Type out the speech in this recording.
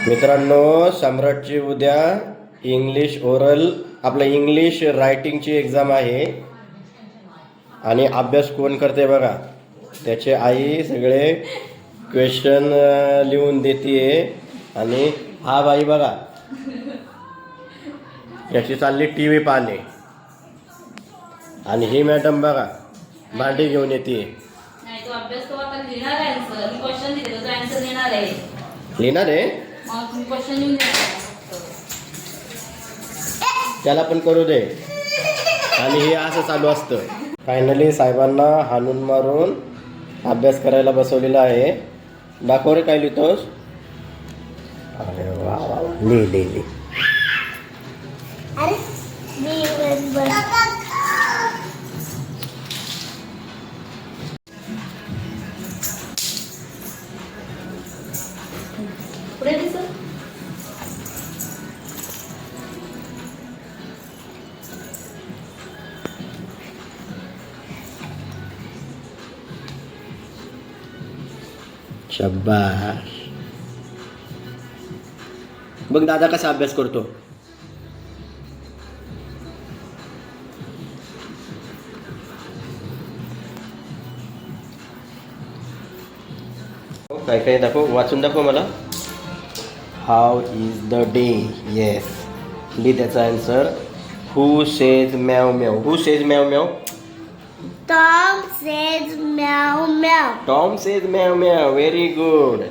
मित्रांनो, सम्राटची उद्या English oral आपलं इंग्लिश रायटिंगची एक्झाम आहे आणि अभ्यास कोण करते बघा. त्याची आई सगळे क्वेश्चन लिहून देते आणि हा बाई बघा याची चालली TV पाहणे आणि ही मॅडम बघा भांडी घेऊन येते. नाही तो अभ्यास तो आता लिहिणार आहे सर. मी क्वेश्चन दिले तो आन्सर देणार आहे. लिहिणार आहे मग तुम्ही क्वेश्चन लिहून द्या. त्याला पण करू दे. आणि हे असं चालू असतं. फायनली साहेबांना हाणून मारून अभ्यास करायला बसवलेला आहे. दाखव रे काय लिहितोस. अरे वा वा लिह. पुढे दिसत शाबाश. बघ दादा कसा अभ्यास करतो. काय काय दाखव, वाचून दाखव मला. How is the day. Yes ली त्याचा आन्सर. Who says meow meow. Who says meow meow. Tom says meow meow. Tom says meow meow. Very good.